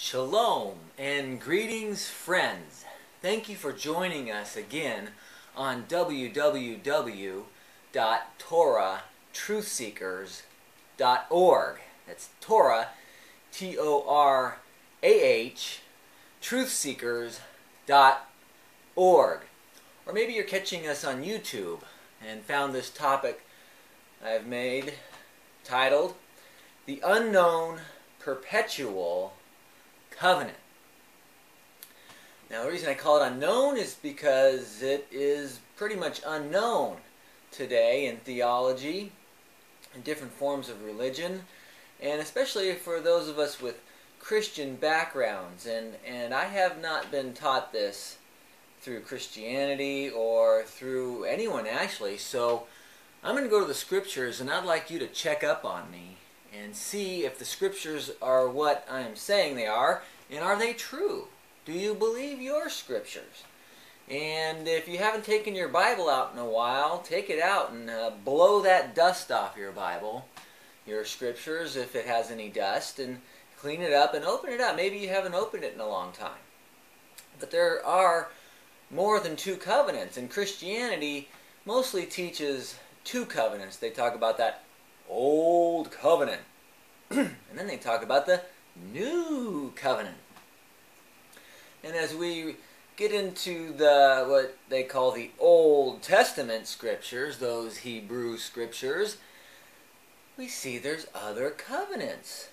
Shalom and greetings, friends. Thank you for joining us again on www.torah-truthseekers.org. That's Torah, T-O-R-A-H, truthseekers.org. Or maybe you're catching us on YouTube and found this topic I've made titled The Unknown Perpetual Covenant. Now, the reason I call it unknown is because it is pretty much unknown today in theology, in different forms of religion, and especially for those of us with Christian backgrounds. And I have not been taught this through Christianity or through anyone, actually. So I'm going to go to the Scriptures, and I'd like you to check up on me and see if the Scriptures are what I am saying they are, and are they true? Do you believe your Scriptures? And if you haven't taken your Bible out in a while, take it out and blow that dust off your Bible, your Scriptures, if it has any dust, and clean it up and open it up. Maybe you haven't opened it in a long time. But there are more than two covenants, and Christianity mostly teaches two covenants. They talk about that Old Covenant, and then they talk about the New Covenant. And as we get into the what they call the Old Testament Scriptures, those Hebrew Scriptures, we see there's other covenants.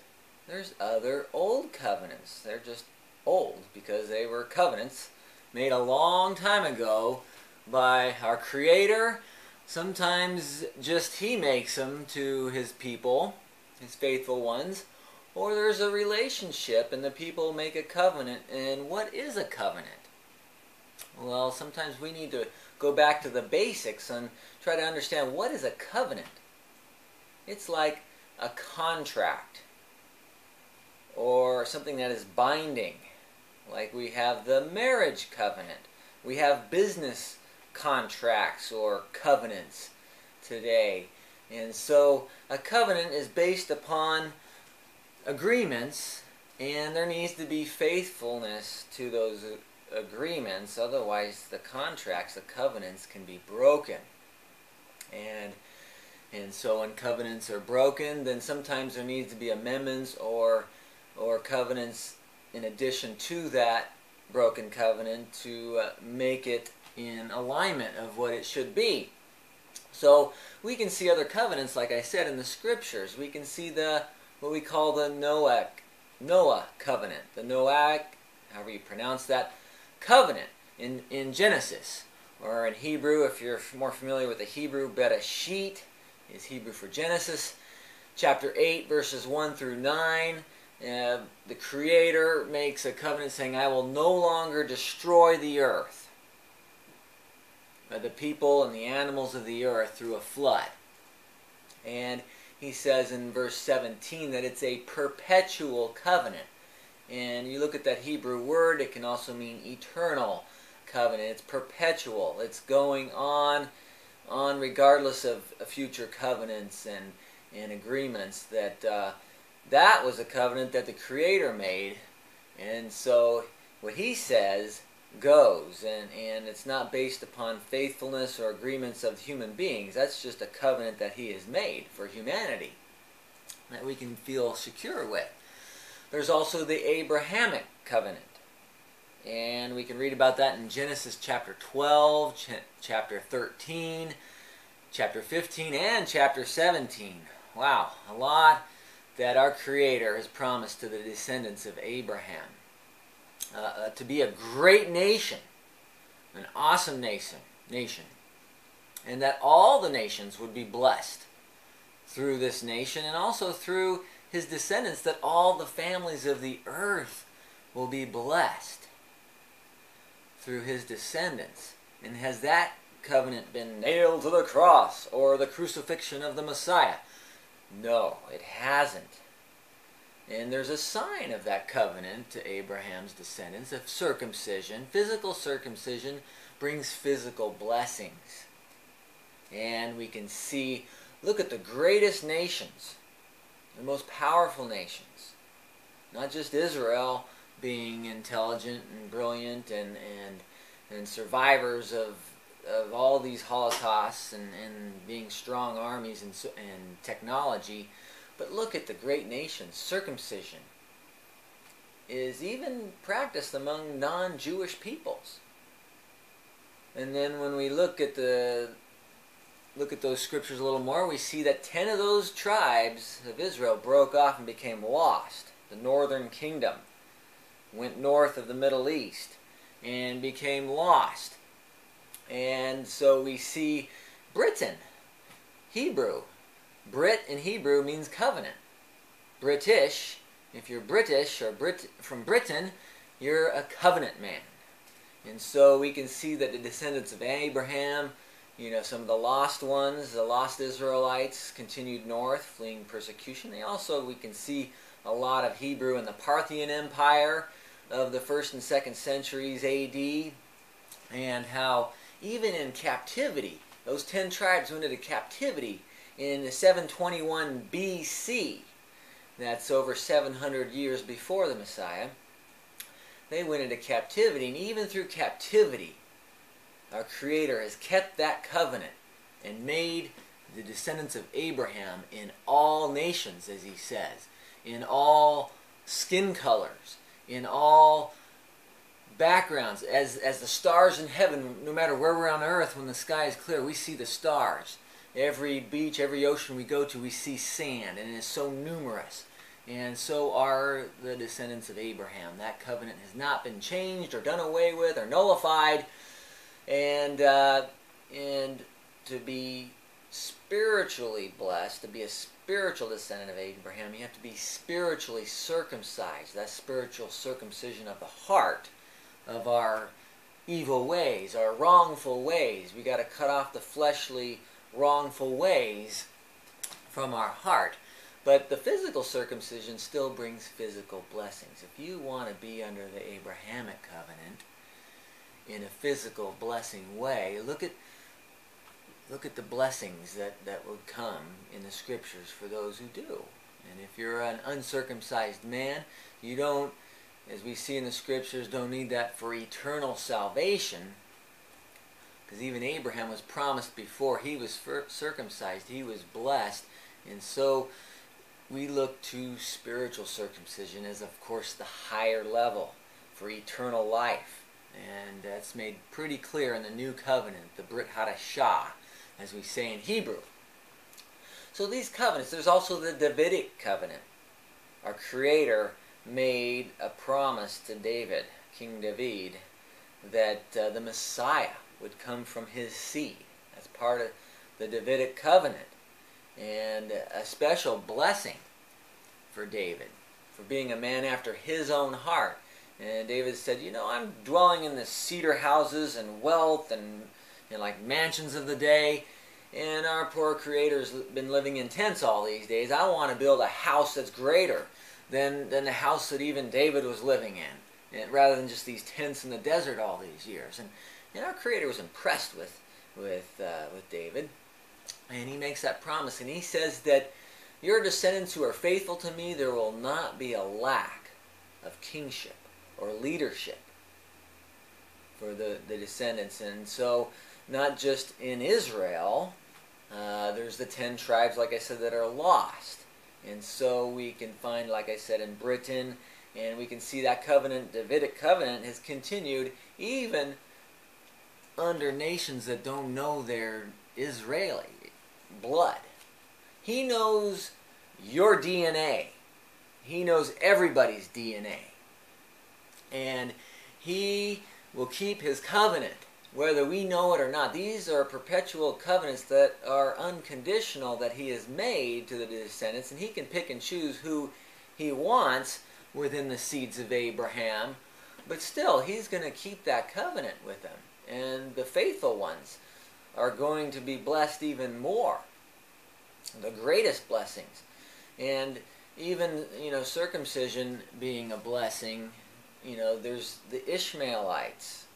There's other old covenants. They're just old because they were covenants made a long time ago by our Creator. Sometimes just He makes them to His people, His faithful ones, or there's a relationship and the people make a covenant. And what is a covenant? Well, sometimes we need to go back to the basics and try to understand what is a covenant. It's like a contract or something that is binding. Like we have the marriage covenant. We have business contracts or covenants today. And so a covenant is based upon agreements, and there needs to be faithfulness to those agreements. Otherwise the contracts, the covenants, can be broken. And so when covenants are broken, then sometimes there needs to be amendments or covenants in addition to that broken covenant to make it in alignment of what it should be. So we can see other covenants, like I said, in the Scriptures. We can see what we call the Noah covenant, the Noahic, however you pronounce that, covenant in Genesis. Or in Hebrew, if you're more familiar with the Hebrew, Bereshit is Hebrew for Genesis. Chapter 8, verses 1 through 9. The Creator makes a covenant saying, I will no longer destroy the earth, the people and the animals of the earth through a flood. And He says in verse 17 that it's a perpetual covenant. And you look at that Hebrew word, it can also mean eternal covenant. It's perpetual. It's going on regardless of future covenants and agreements. That was a covenant that the Creator made. And so what He says goes, and it's not based upon faithfulness or agreements of human beings. That's just a covenant that He has made for humanity that we can feel secure with. There's also the Abrahamic covenant, and we can read about that in Genesis chapter 12, chapter 13, chapter 15, and chapter 17. Wow, a lot that our Creator has promised to the descendants of Abraham. To be a great nation, an awesome nation, and that all the nations would be blessed through this nation, and also through His descendants, that all the families of the earth will be blessed through His descendants. And has that covenant been nailed to the cross or the crucifixion of the Messiah? No, it hasn't. And there's a sign of that covenant to Abraham's descendants of circumcision. Physical circumcision brings physical blessings. And we can see, look at the greatest nations, the most powerful nations. Not just Israel, being intelligent and brilliant and survivors of all these holocausts and being strong armies and technology. But look at the great nations. Circumcision is even practiced among non-Jewish peoples. And then when we look at those scriptures a little more, we see that 10 of those tribes of Israel broke off and became lost. The northern kingdom went north of the Middle East and became lost. And so we see Britain, Hebrew. Brit in Hebrew means covenant. British, if you're British or from Britain, you're a covenant man. And so we can see that the descendants of Abraham, some of the lost ones, the lost Israelites, continued north, fleeing persecution. We can see a lot of Hebrew in the Parthian Empire of the 1st and 2nd centuries A.D., and how even in captivity, those 10 tribes went into captivity in 721 B.C. That's over 700 years before the Messiah. They went into captivity, and even through captivity, our Creator has kept that covenant and made the descendants of Abraham in all nations, as he says, in all skin colors, in all backgrounds, as the stars in heaven. No matter where we're on earth, when the sky is clear, we see the stars. Every beach, every ocean we go to, we see sand, and it is so numerous. And so are the descendants of Abraham. That covenant has not been changed or done away with or nullified. And to be spiritually blessed, to be a spiritual descendant of Abraham, you have to be spiritually circumcised. That's spiritual circumcision of the heart, of our evil ways, our wrongful ways. We got to cut off the fleshly, wrongful ways from our heart. But the physical circumcision still brings physical blessings. If you want to be under the Abrahamic covenant in a physical blessing way, look at the blessings that would come in the scriptures for those who do. And if you're an uncircumcised man, you don't, as we see in the scriptures, don't need that for eternal salvation. Because even Abraham was promised before he was circumcised, he was blessed. And so we look to spiritual circumcision as, of course, the higher level for eternal life. And that's made pretty clear in the New Covenant, the Brit Hadashah, as we say in Hebrew. So these covenants, there's also the Davidic covenant. Our Creator made a promise to David, King David, that the Messiah would come from his seed. That's part of the Davidic covenant. And a special blessing for David, for being a man after his own heart. And David said, I'm dwelling in the cedar houses and wealth and like mansions of the day, and our poor Creator's been living in tents all these days. I want to build a house that's greater than the house that even David was living in, and rather than just these tents in the desert all these years. And our Creator was impressed with David. And he makes that promise, and he says that your descendants who are faithful to me, there will not be a lack of kingship or leadership for the descendants. And so, not just in Israel, there's the 10 tribes, like I said, that are lost. And so we can find, like I said, in Britain, and we can see that covenant, Davidic covenant, has continued even under nations that don't know they're Israeli blood. He knows your DNA. He knows everybody's DNA. And he will keep his covenant, whether we know it or not. These are perpetual covenants that are unconditional, that he has made to the descendants, and he can pick and choose who he wants within the seeds of Abraham, but still, he's going to keep that covenant with them. And the faithful ones are going to be blessed even more, the greatest blessings. And even, circumcision being a blessing, there's the Ishmaelites,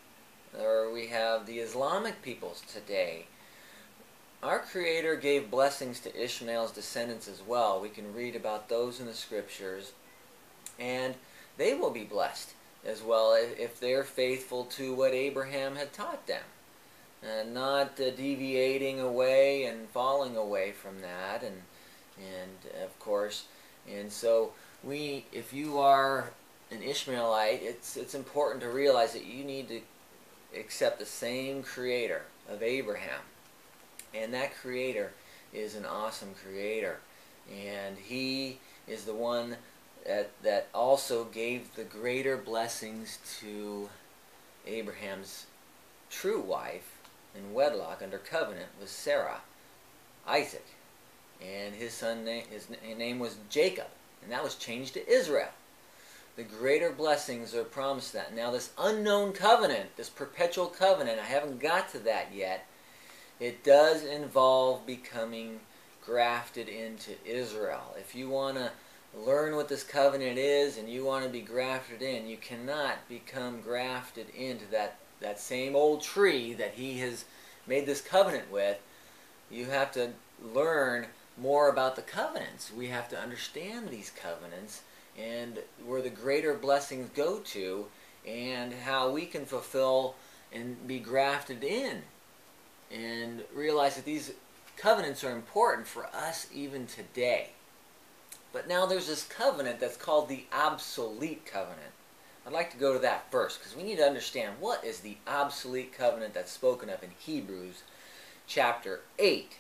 or we have the Islamic peoples today. Our Creator gave blessings to Ishmael's descendants as well. We can read about those in the scriptures. And they will be blessed as well if they're faithful to what Abraham had taught them, and not deviating away and falling away from that. And of course, and so if you are an Ishmaelite, it's important to realize that you need to accept the same Creator of Abraham, and that Creator is an awesome Creator, and He is the one that also gave the greater blessings to Abraham's true wife in wedlock under covenant was Sarah, Isaac, and his name was Jacob, and that was changed to Israel. The greater blessings are promised that. Now this unknown covenant, this perpetual covenant, I haven't got to that yet. It does involve becoming grafted into Israel. If you want to learn what this covenant is and you want to be grafted in, you cannot become grafted into that same old tree that He has made this covenant with. You have to learn more about the covenants. We have to understand these covenants and where the greater blessings go to, and how we can fulfill and be grafted in, and realize that these covenants are important for us even today. But now there's this covenant that's called the obsolete covenant. I'd like to go to that first, because we need to understand what is the obsolete covenant that's spoken of in Hebrews chapter 8.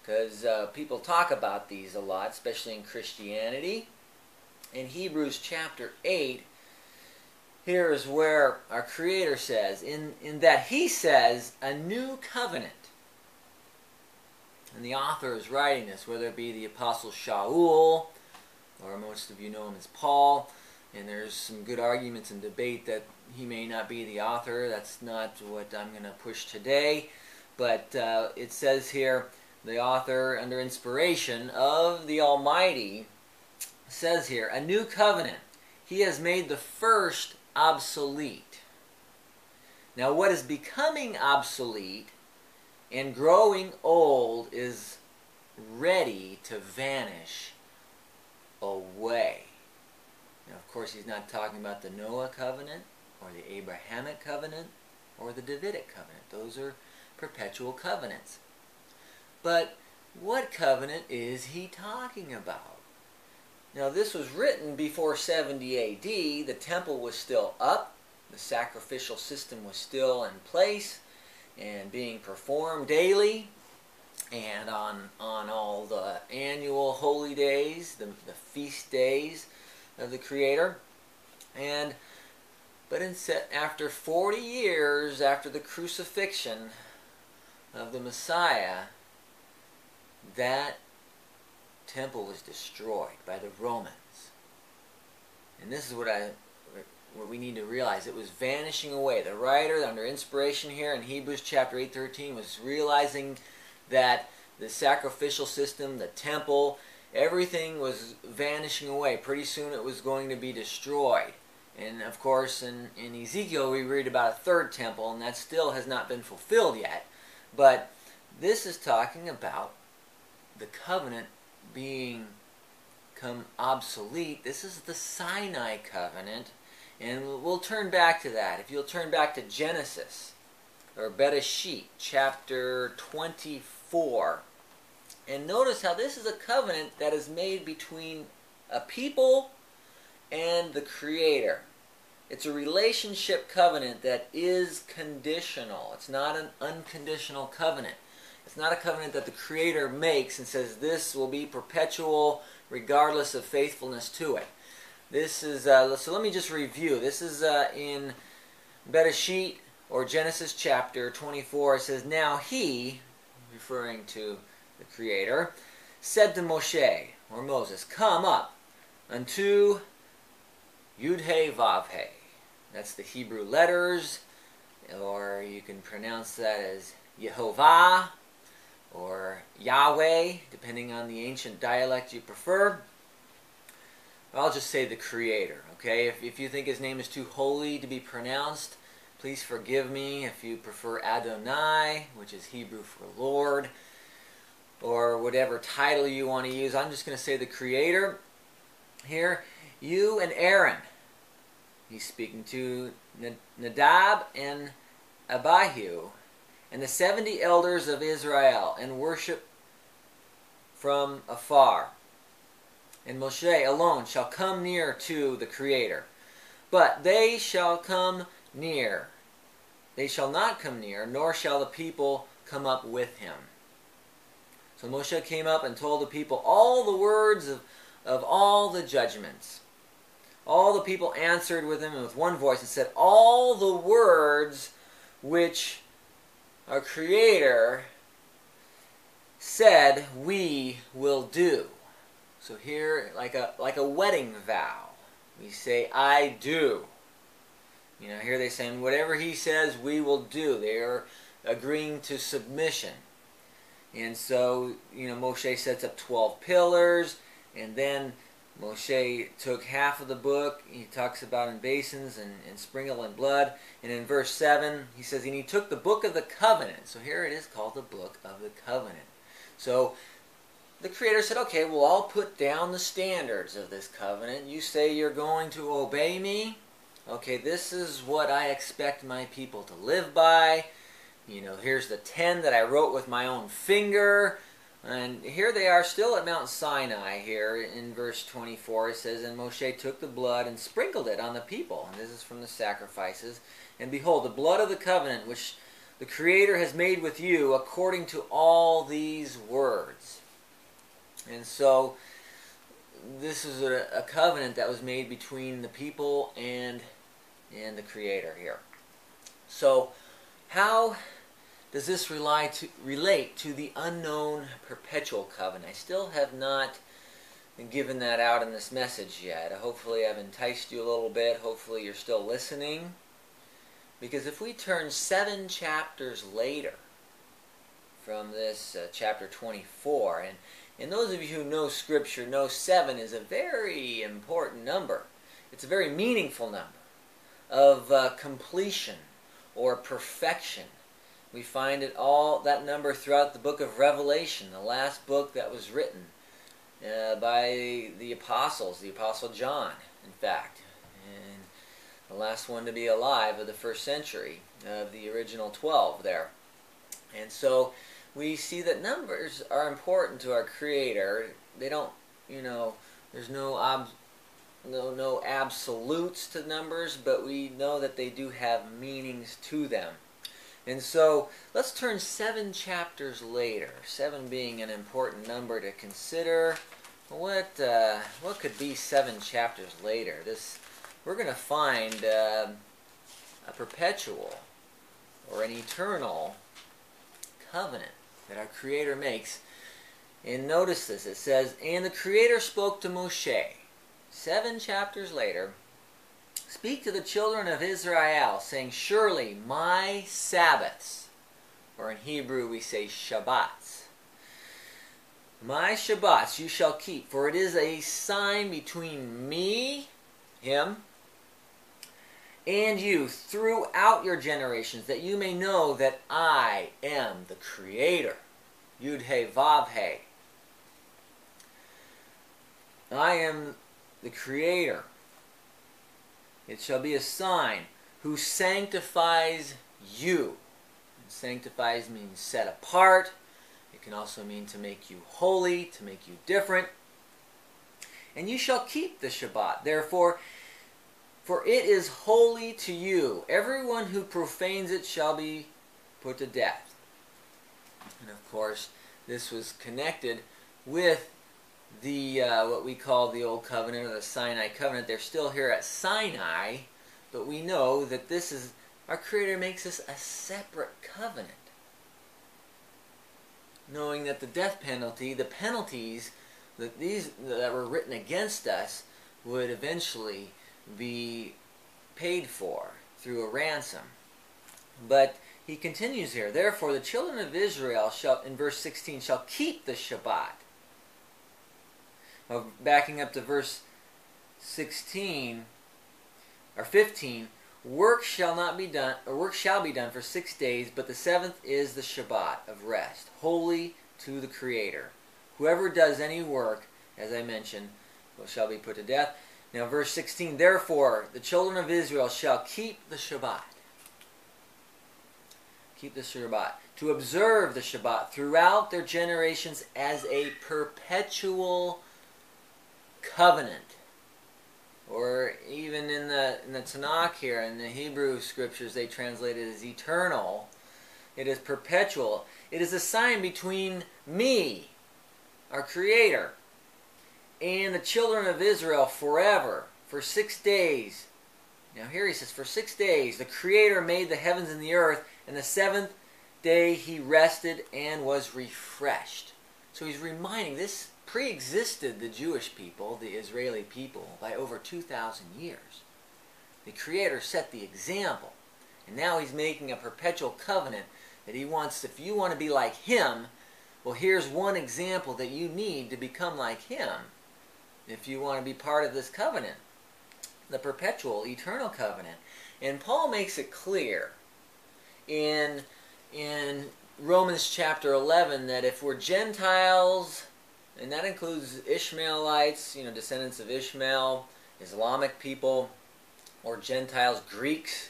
Because people talk about these a lot, especially in Christianity. In Hebrews chapter 8, here is where our Creator says, in that He says, a new covenant. And the author is writing this, whether it be the Apostle Shaul, or most of you know him as Paul, and there's some good arguments and debate that he may not be the author. That's not what I'm going to push today. But it says here, the author, under inspiration of the Almighty, says here, a new covenant. He has made the first obsolete. Now what is becoming obsolete and growing old is ready to vanish away. Now, of course, he's not talking about the Noah covenant, or the Abrahamic covenant, or the Davidic covenant. Those are perpetual covenants. But what covenant is he talking about? Now, this was written before 70 A.D. The temple was still up. The sacrificial system was still in place and being performed daily, and on all the annual holy days, the feast days of the Creator. But after 40 years after the crucifixion of the Messiah, that temple was destroyed by the Romans. And this is what we need to realize. It was vanishing away. The writer, under inspiration here in Hebrews chapter 8:13, was realizing that the sacrificial system, the temple, everything was vanishing away. Pretty soon it was going to be destroyed. And of course in Ezekiel we read about a third temple, and that still has not been fulfilled yet. But this is talking about the covenant become obsolete. This is the Sinai covenant, and we'll turn back to that. If you'll turn back to Genesis, or Bereshit, chapter 24, and notice how this is a covenant that is made between a people and the Creator. It's a relationship covenant that is conditional. It's not an unconditional covenant. It's not a covenant that the Creator makes and says this will be perpetual regardless of faithfulness to it. This is, so let me just review. This is in Bereshit, or Genesis chapter 24. It says, now He, referring to the Creator, said to Moshe, or Moses, come up unto Yud-He Vav-He. That's the Hebrew letters, or you can pronounce that as Yehovah, or Yahweh, depending on the ancient dialect you prefer. I'll just say the Creator, okay? If you think His name is too holy to be pronounced, please forgive me. If you prefer Adonai, which is Hebrew for Lord, or whatever title you want to use, I'm just going to say the Creator here. you and Aaron. He's speaking to Nadab and Abihu and the 70 elders of Israel, and worship from afar. And Moshe alone shall come near to the Creator. But they shall come near. They shall not come near, nor shall the people come up with him. So Moshe came up and told the people all the words of all the judgments. All the people answered with him with one voice and said, all the words which our Creator said we will do. So here, like a wedding vow, we say, I do. You know, here they're saying, whatever he says, we will do. They are agreeing to submission. And so, you know, Moshe sets up 12 pillars, and then Moshe took half of the book. He talks about in basins and sprinkle in blood. And in verse 7, he says, and he took the book of the covenant. So here it is called the book of the covenant. So the Creator said, okay, well, I'll put down the standards of this covenant. You say you're going to obey me. Okay, this is what I expect my people to live by. You know, here's the 10 that I wrote with my own finger. And here they are still at Mount Sinai here in verse 24. It says, and Moshe took the blood and sprinkled it on the people. And this is from the sacrifices. And behold, the blood of the covenant which the Creator has made with you according to all these words. And so this is a covenant that was made between the people and the Creator here. So how does this relate to the unknown perpetual covenant? I still have not given that out in this message yet. Hopefully I've enticed you a little bit. Hopefully you're still listening. Because if we turn 7 chapters later from this chapter 24, and those of you who know Scripture know 7 is a very important number. It's a very meaningful number of completion or perfection. We find that number throughout the book of Revelation, the last book that was written by the apostles, the Apostle John, in fact, and the last one to be alive of the first century of the original 12 there. And so we see that numbers are important to our Creator. They don't, you know, there's no absolutes to numbers, but we know that they do have meanings to them. And so let's turn 7 chapters later, 7 being an important number to consider. What could be 7 chapters later? We're going to find a perpetual or an eternal covenant that our Creator makes. And notice this, it says, and the Creator spoke to Moshe. 7 chapters later, speak to the children of Israel, saying, surely my Sabbaths, or in Hebrew we say Shabbats, my Shabbats you shall keep, for it is a sign between me, him, and you throughout your generations, that you may know that I am the Creator. Yud He Vav He. I am the Creator. It shall be a sign who sanctifies you. And sanctifies means set apart. It can also mean to make you holy, to make you different. And you shall keep the Shabbat. Therefore, for it is holy to you. Everyone who profanes it shall be put to death. And of course, this was connected with the what we call the Old Covenant, or the Sinai Covenant. They're still here at Sinai, but we know that this is, our Creator makes this a separate covenant. Knowing that the death penalty, the penalties that were written against us would eventually be paid for through a ransom. But he continues here, therefore the children of Israel shall, in verse 16, shall keep the Shabbat. Backing up to verse 16 or 15, work shall be done for 6 days, but the 7th is the Shabbat of rest, holy to the Creator. Whoever does any work, as I mentioned, shall be put to death. Now verse 16, therefore the children of Israel shall keep the Shabbat. Keep the Shabbat. To observe the Shabbat throughout their generations as a perpetual covenant. Or even in the Tanakh here, in the Hebrew scriptures, they translate it as eternal. It is perpetual. It is a sign between me, our Creator, and the children of Israel forever, for 6 days. Now here he says, for 6 days the Creator made the heavens and the earth, and the seventh day he rested and was refreshed. So he's reminding, this pre-existed the Jewish people, the Israeli people, by over 2,000 years. The Creator set the example. And now he's making a perpetual covenant that he wants, if you want to be like him, well, here's one example that you need to become like him if you want to be part of this covenant, the perpetual, eternal covenant. And Paul makes it clear in Romans chapter 11 that if we're Gentiles, and that includes Ishmaelites, descendants of Ishmael, Islamic people, or Gentiles, Greeks,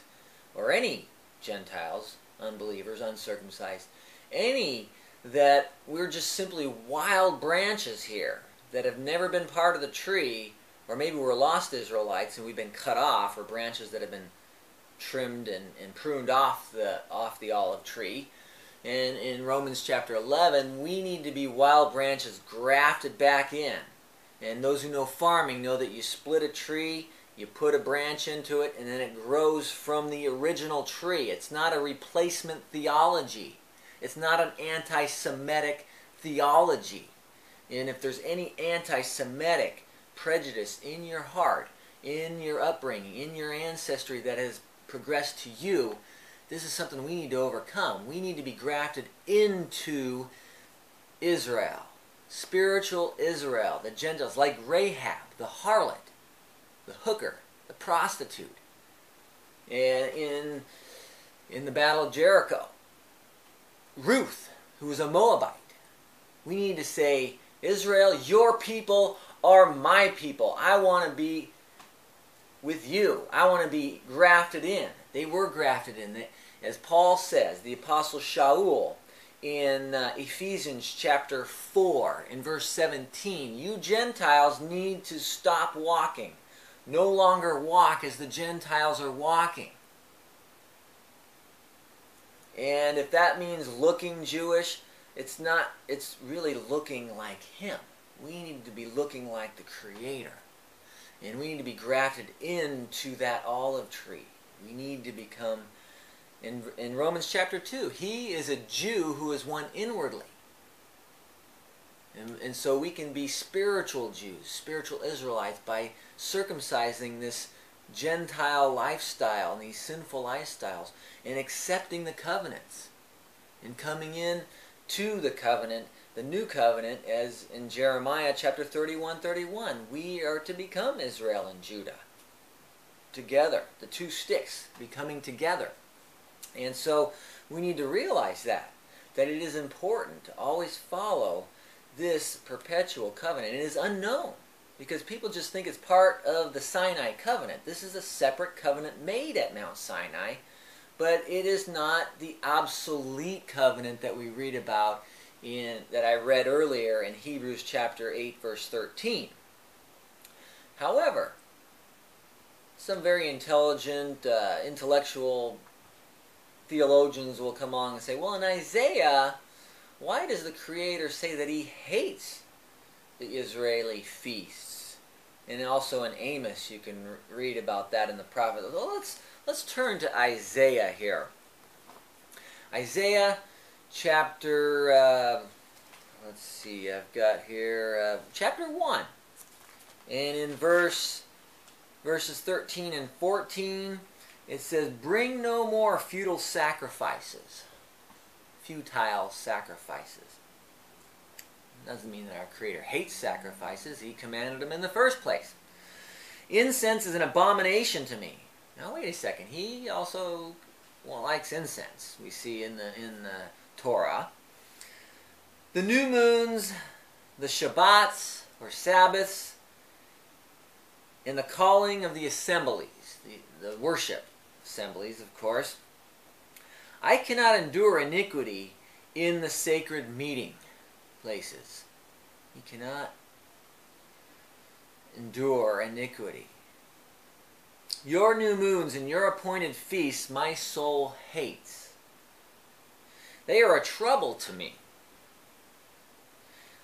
or any Gentiles, unbelievers, uncircumcised, any that we're just simply wild branches here that have never been part of the tree, or maybe we're lost Israelites and we've been cut off, or branches that have been trimmed and pruned off the olive tree. And in Romans chapter 11, we need to be wild branches grafted back in. And those who know farming know that you split a tree, you put a branch into it, and then it grows from the original tree. It's not a replacement theology. It's not an anti-Semitic theology. And if there's any anti-Semitic prejudice in your heart, in your upbringing, in your ancestry that has progressed to you, this is something we need to overcome. We need to be grafted into Israel, spiritual Israel, the Gentiles, like Rahab, the harlot, the hooker, the prostitute, in the Battle of Jericho. Ruth, who was a Moabite. We need to say, Israel, your people are my people. I want to be with you. I want to be grafted in. They were grafted in. As Paul says, the Apostle Shaul in Ephesians chapter 4, in verse 17, you Gentiles need to stop walking. No longer walk as the Gentiles are walking. And if that means looking Jewish, it's not. It's really looking like him. We need to be looking like the Creator. And we need to be grafted into that olive tree. We need to become, in Romans chapter 2, he is a Jew who is one inwardly. And so we can be spiritual Jews, spiritual Israelites, by circumcising this Gentile lifestyle and these sinful lifestyles, and accepting the covenants, and coming in to the covenant, the new covenant, as in Jeremiah chapter 31:31, we are to become Israel and Judah together, the two sticks becoming together. And so we need to realize that it is important to always follow this perpetual covenant. It is unknown because people just think it's part of the Sinai covenant. This is a separate covenant made at Mount Sinai, but it is not the obsolete covenant that we read about that I read earlier in Hebrews chapter 8 verse 13. However, some very intelligent, intellectual theologians will come along and say, well, in Isaiah, why does the Creator say that he hates the Israeli feasts? And also in Amos, you can read about that in the prophet. Well, let's turn to Isaiah here. Isaiah chapter, let's see, I've got here, chapter 1. And in verses 13 and 14, it says, bring no more futile sacrifices. Futile sacrifices. Doesn't mean that our Creator hates sacrifices. He commanded them in the first place. Incense is an abomination to me. Now wait a second. He also likes incense. We see in the Torah. The new moons, the Shabbats or Sabbaths, in the calling of the assemblies, the worship assemblies, of course. I cannot endure iniquity in the sacred meeting places. He cannot endure iniquity. Your new moons and your appointed feasts my soul hates. They are a trouble to me.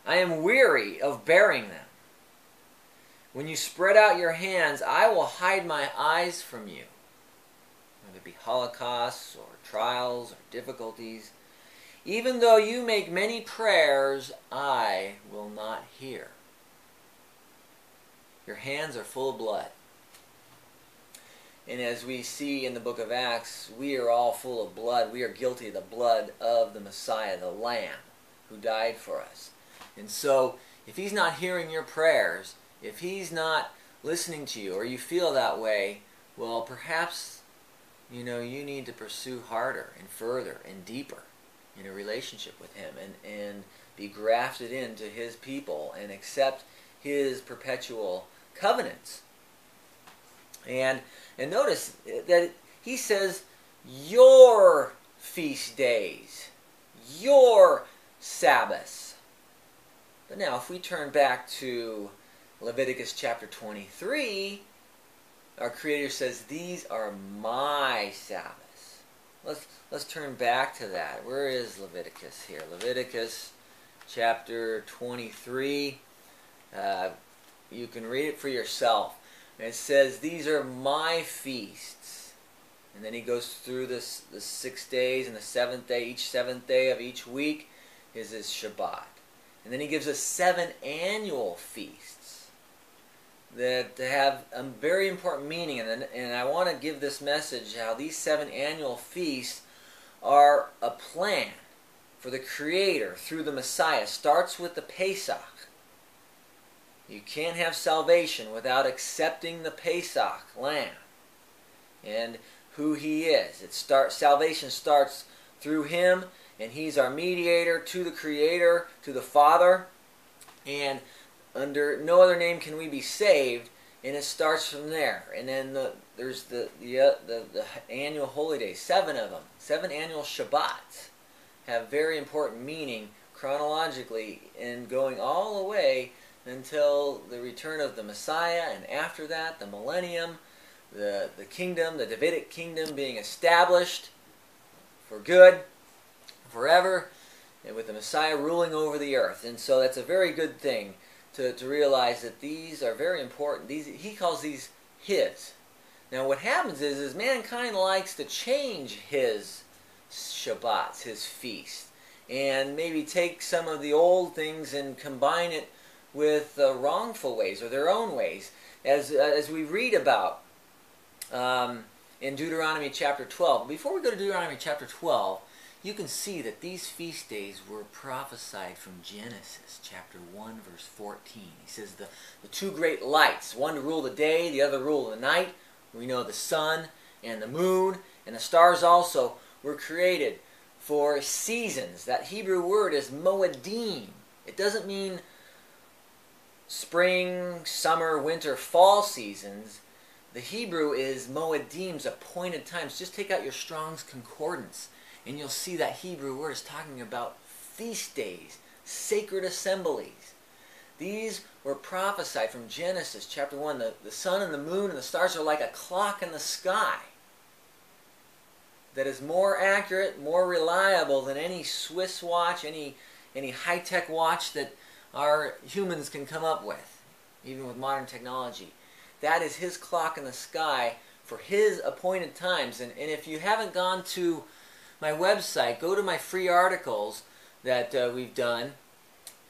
I am weary of bearing them. When you spread out your hands, I will hide my eyes from you. Whether it be holocausts or trials or difficulties, even though you make many prayers, I will not hear. Your hands are full of blood. And as we see in the book of Acts, we are all full of blood. We are guilty of the blood of the Messiah, the Lamb, who died for us. And so, if He's not hearing your prayers, if He's not listening to you, or you feel that way, well, perhaps, you need to pursue harder and further and deeper in a relationship with Him and be grafted into His people and accept His perpetual covenants. And notice that He says, your feast days, your Sabbaths. But now, if we turn back to Leviticus chapter 23, our Creator says, these are my Sabbaths. Let's turn back to that. Where is Leviticus here? Leviticus chapter 23. You can read it for yourself. And it says, these are my feasts. And then he goes through the 6 days, and the seventh day, each seventh day of each week is his Shabbat. And then he gives us 7 annual feasts that have a very important meaning. And I want to give this message how these 7 annual feasts are a plan for the Creator through the Messiah. It starts with the Pesach. You can't have salvation without accepting the Pesach lamb and who He is. Salvation starts through Him, and He's our mediator to the Creator, to the Father, and under no other name can we be saved, and it starts from there. And then there's the annual holy days, 7 of them, 7 annual Shabbats have very important meaning chronologically and going all the way until the return of the Messiah, and after that, the millennium, the kingdom, the Davidic kingdom being established for good, forever, and with the Messiah ruling over the earth. And so that's a very good thing to realize that these are very important. He calls these His. Now what happens is mankind likes to change His Shabbats, His feast, and maybe take some of the old things and combine it with wrongful ways or their own ways, as we read about in Deuteronomy chapter 12. Before we go to Deuteronomy chapter 12, you can see that these feast days were prophesied from Genesis chapter 1 verse 14. He says the 2 great lights, one to rule the day, the other to rule the night. We know the sun and the moon and the stars also were created for seasons. That Hebrew word is moedim. It doesn't mean spring, summer, winter, fall seasons. The Hebrew is moedims, appointed times. Just take out your Strong's Concordance, and you'll see that Hebrew word is talking about feast days, sacred assemblies. These were prophesied from Genesis chapter 1. The sun and the moon and the stars are like a clock in the sky that is more accurate, more reliable than any Swiss watch, any high-tech watch that our humans can come up with, even with modern technology. That is His clock in the sky for His appointed times. And if you haven't gone to my website, go to my free articles that we've done,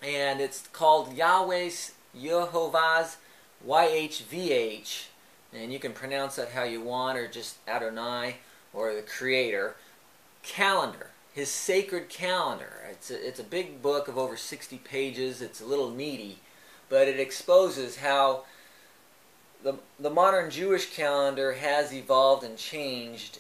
and it's called Yahweh's, Yehovah's, YHVH, and you can pronounce that how you want, or just Adonai, or the Creator, calendar. His sacred calendar. It's a big book of over 60 pages. It's a little meaty, but it exposes how the modern Jewish calendar has evolved and changed,